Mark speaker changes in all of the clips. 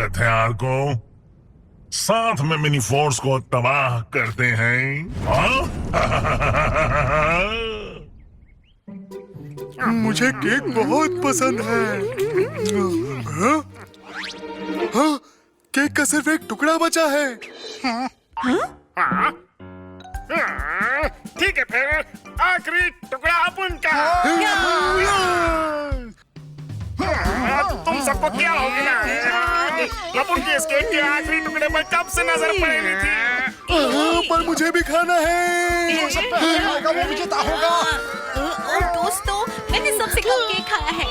Speaker 1: हथियार को साथ में मिनी फोर्स को तबाह करते हैं। हाँ?
Speaker 2: मुझे केक बहुत पसंद है। हाँ? हाँ? केक का सिर्फ एक टुकड़ा बचा है।
Speaker 3: ठीक है फिर आखिरी टुकड़ा अपन का। तुम सबको क्या हो गया? अपन की इस केक के आखिरी टुकड़े पर कब से नजर पड़ रही थी।
Speaker 2: पर मुझे भी खाना है।
Speaker 4: वो विजेता होगा।
Speaker 5: दोस्तों, मैंने सबसे कम केक खाया है।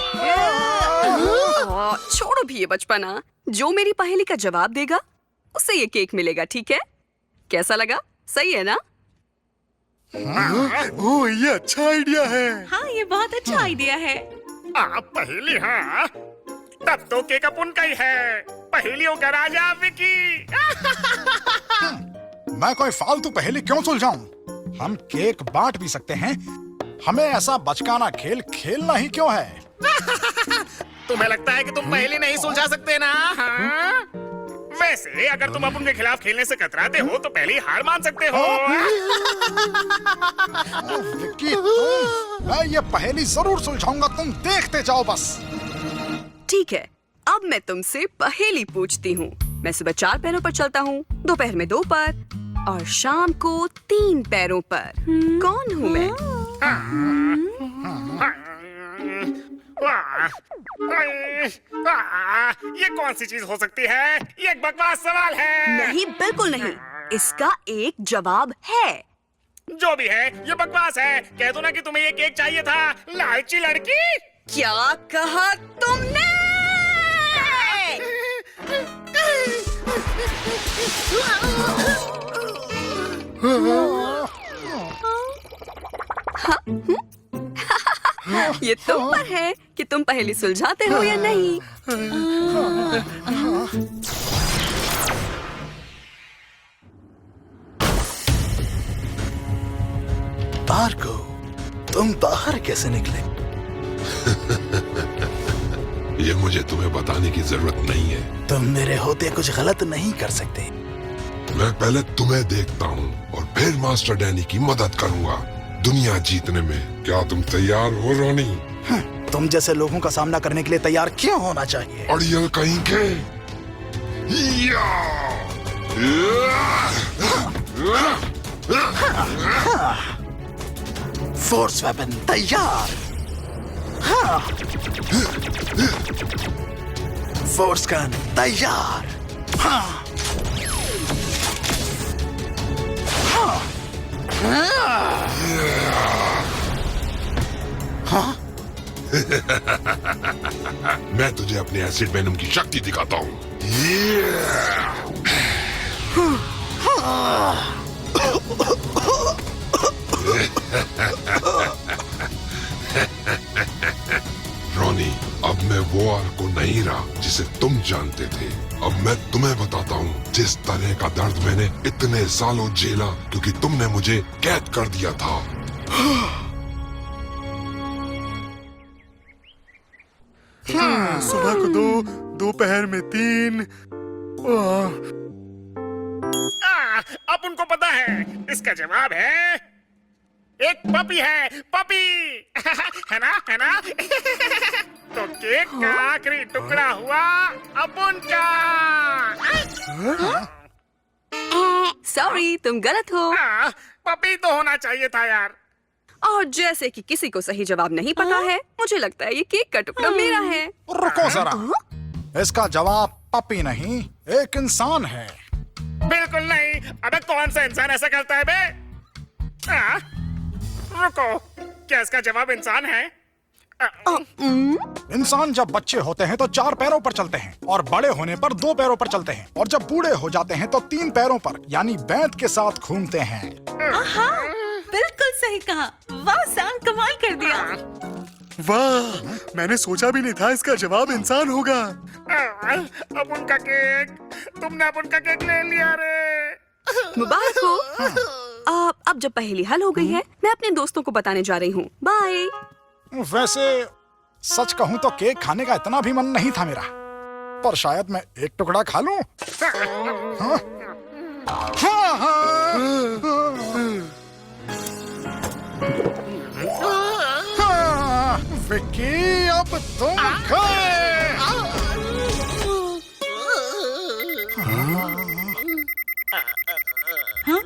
Speaker 5: छोड़ो भी ये बचपना। जो मेरी पहेली का जवाब देगा उसे ये केक मिलेगा, ठीक है? कैसा लगा? सही है ना?
Speaker 2: ओह, ये अच्छा आइडिया है।
Speaker 5: हाँ, ये बहुत अच्छा आइडिया है।
Speaker 3: आप पहेली, हाँ तब तो केक अपन का ही है। पहेलियों का राजा विकी।
Speaker 4: मैं कोई फालतू पहेली क्यों सुलझाऊं? हम केक बांट भी सकते हैं। हमें ऐसा बचकाना खेल खेलना ही क्यों है?
Speaker 3: तुम्हें लगता है कि तुम पहेली नहीं सुलझा सकते ना? हाँ? वैसे अगर तुम अपन के खिलाफ खेलने से कतराते हो तो पहले ही हार मान सकते हो।
Speaker 4: विक्की, मैं ये पहेली जरूर सुलझाऊंगा। तुम देखते जाओ बस।
Speaker 5: ठीक है, अब मैं तुमसे पहेली पूछती हूँ। मैं सुबह 4 पैरों पर चलता हूँ, दोपहर में 2 पर और शाम को 3 पैरों पर। कौन हूँ मैं?
Speaker 3: ये कौन सी चीज हो सकती है? ये एक बकवास सवाल है।
Speaker 5: नहीं, बिल्कुल नहीं। इसका एक जवाब है।
Speaker 3: जो भी है ये बकवास है। कह दो ना कि तुम्हें ये केक चाहिए था, लालची लड़की।
Speaker 5: क्या कहा तुमने? ये तुम पर है कि तुम पहेली सुलझाते हो या नहीं।
Speaker 6: भार्गव, तुम बाहर कैसे निकले?
Speaker 7: ये मुझे तुम्हें बताने की जरूरत नहीं है।
Speaker 6: तुम मेरे होते कुछ गलत नहीं कर सकते।
Speaker 7: मैं पहले तुम्हें देखता हूँ और फिर मास्टर डैनी की मदद करूँगा दुनिया जीतने में। क्या तुम तैयार हो रोनी?
Speaker 6: तुम जैसे लोगों का सामना करने के लिए तैयार क्यों होना चाहिए?
Speaker 7: अड़ियल कहीं के।
Speaker 6: फोर्स वेपन तैयार। फोर्स गन तैयार।
Speaker 7: मैं तुझे अपने एसिड वेनम की शक्ति दिखाता हूँ। रोनी, अब मैं वो आर को नहीं रहा जिसे तुम जानते थे। अब मैं तुम्हें बताता हूँ जिस तरह का दर्द मैंने इतने सालों झेला क्योंकि तुमने मुझे कैद कर दिया था।
Speaker 2: सुबह को 2, दोपहर में 3।
Speaker 3: अब उनको पता है। इसका जवाब है एक पपी है। पपी। है ना? है ना? तो केक का आखिरी टुकड़ा हुआ अपुन का।
Speaker 5: सॉरी, तुम गलत हो।
Speaker 3: पपी तो होना चाहिए था यार।
Speaker 5: और जैसे कि किसी को सही जवाब नहीं पता है, मुझे लगता है ये केक का टुकड़ा मेरा है।
Speaker 4: रुको जरा, इसका जवाब पपी नहीं, एक इंसान है।
Speaker 3: बिल्कुल नहीं। अबे कौन सा इंसान ऐसा करता है बे? रुको, क्या इसका जवाब इंसान है?
Speaker 4: इंसान जब बच्चे होते हैं तो 4 पैरों पर चलते हैं और बड़े होने पर 2 पैरों पर चलते हैं और जब बूढ़े हो जाते हैं तो 3 पैरों पर यानी बैंत के साथ घूमते हैं।
Speaker 5: बिल्कुल सही कहा। वाह सैम, कमाल कर दिया।
Speaker 2: वाह, मैंने सोचा भी नहीं था इसका जवाब इंसान होगा।
Speaker 3: अब उनका केक, तुमने अब उनका केक ले लिया रे।
Speaker 5: मुबारक हो। अब जब पहेली हल हो गई है, मैं अपने दोस्तों को बताने जा रही हूँ। बाय।
Speaker 4: वैसे सच कहूँ तो केक खाने का इतना भी मन नहीं था मेरा। पर शायद मैं एक टुकड़ा खा लूं। हाँ? हाँ, हाँ, विक्की, अब तुम खाए।
Speaker 8: हाँ,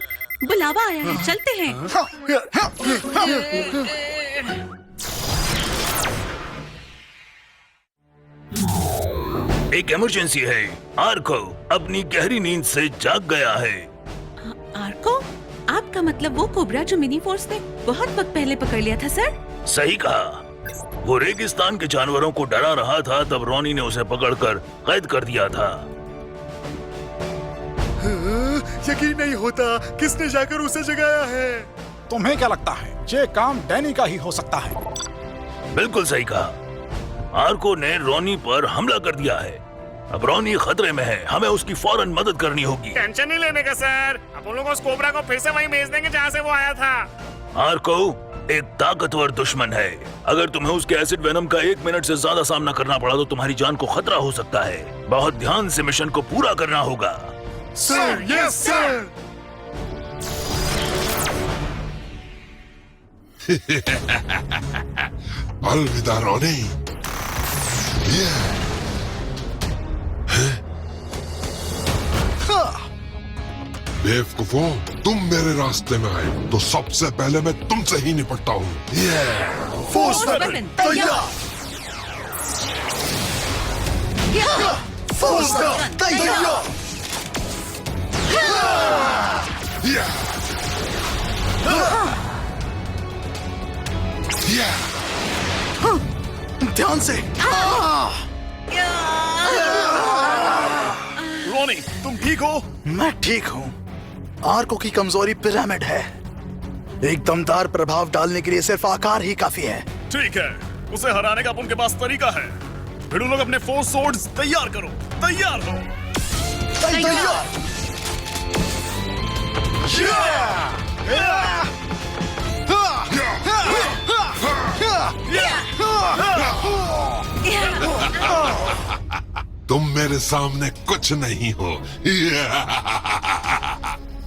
Speaker 8: बुलावा आया है, चलते हैं।
Speaker 9: एक इमरजेंसी है। आर्को अपनी गहरी नींद से जाग गया है।
Speaker 8: आर्को? आपका मतलब वो कोबरा जो मिनी फोर्स ने बहुत वक्त पहले पकड़ लिया था सर?
Speaker 9: सही कहा। वो रेगिस्तान के जानवरों को डरा रहा था, तब रॉनी ने उसे पकड़कर कैद कर दिया था।
Speaker 2: यकीन नहीं होता, किसने जाकर उसे जगाया है?
Speaker 4: तुम्हें क्या लगता है ये काम डैनी का ही हो सकता है?
Speaker 9: बिल्कुल सही कहा। आर्को ने रॉनी पर हमला कर दिया है। अब रॉनी खतरे में है, हमें उसकी फौरन मदद करनी होगी।
Speaker 3: टेंशन नहीं लेने का सर, अपन लोग उस कोबरा को फिर से वहीं भेज देंगे जहाँ से वो आया था।
Speaker 9: आर्को एक ताकतवर दुश्मन है। अगर तुम्हें उसके एसिड वेनम का 1 मिनट से ज्यादा सामना करना पड़ा तो तुम्हारी जान को खतरा हो सकता है। बहुत ध्यान से मिशन को पूरा करना होगा।
Speaker 2: Sir, yes sir.
Speaker 7: अलविदा रॉनी। बेवकूफों, तुम मेरे रास्ते में आए तो सबसे पहले मैं तुमसे ही निपटता हूँ।
Speaker 2: फोर्स वेपन तैयार। फोर्स वेपन तैयार। ध्यान से।
Speaker 3: रोनी, तुम ठीक हो?
Speaker 6: मैं ठीक हूँ। आर्को की कमजोरी पिरामिड है। एक दमदार प्रभाव डालने के लिए सिर्फ आकार ही काफी है।
Speaker 3: ठीक है, उसे हराने का उनके पास तरीका है। भिड़ू लोग अपने फोर्स सोर्ड्स तैयार करो। तैयार हो?
Speaker 2: तैयार।
Speaker 7: तुम मेरे सामने कुछ नहीं हो।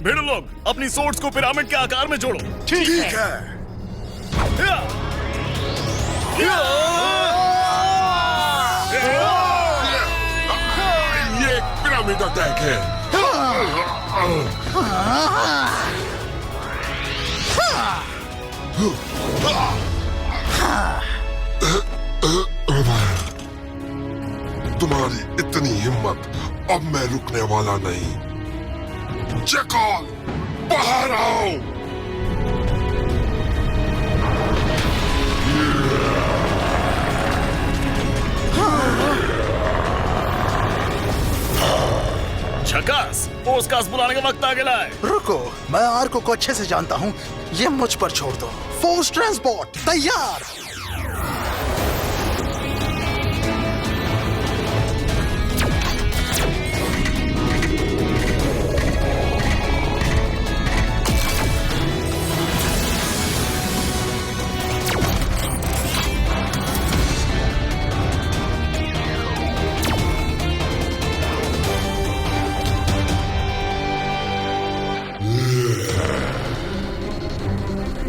Speaker 3: भिड़ू लोग अपनी सोर्ड्स को पिरामिड के आकार में जोड़ो।
Speaker 2: ठीक है।
Speaker 7: ये एक पिरामिड अटैक है। तुम्हारी इतनी हिम्मत, अब मैं रुकने वाला नहीं। जैकॉल, बाहर आओ।
Speaker 3: झकास, फोर्स बुलाने का वक्त आ गया है।
Speaker 6: रुको, मैं आर्को को अच्छे से जानता हूँ। ये मुझ पर छोड़ दो। फोर्स ट्रांसपोर्ट तैयार।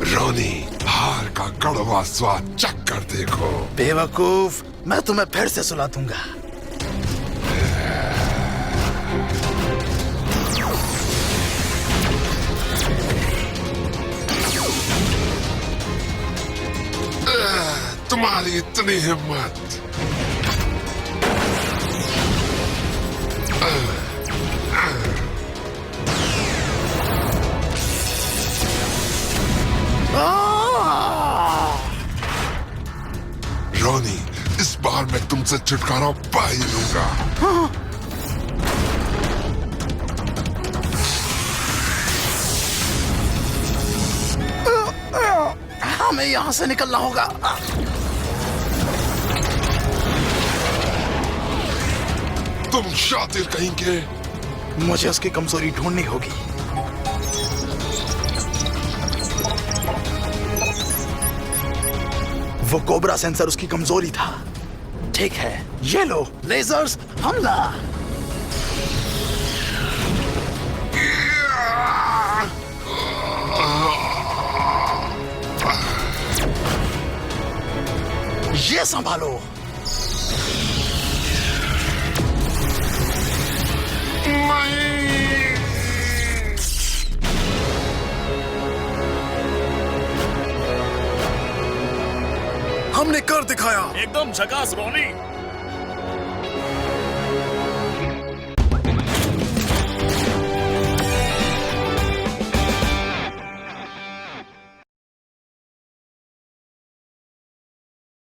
Speaker 7: रॉनी, हार का कड़वा स्वाद चख कर देखो।
Speaker 6: बेवकूफ, मैं तुम्हें फिर से सुला दूंगा।
Speaker 7: तुम्हारी इतनी हिम्मत। रॉनी, इस बार मैं तुमसे छुटकारा पा ही लूंगा।
Speaker 6: हमें यहाँ से निकलना होगा।
Speaker 7: तुम शातिर कहेंगे।
Speaker 6: मुझे उसकी कमजोरी ढूंढनी होगी। वो कोबरा सेंसर उसकी कमजोरी था। ठीक है, ये लो लेजर्स, हमला। ये संभालो।
Speaker 2: हमने कर दिखाया।
Speaker 3: एकदम झकास रोनी।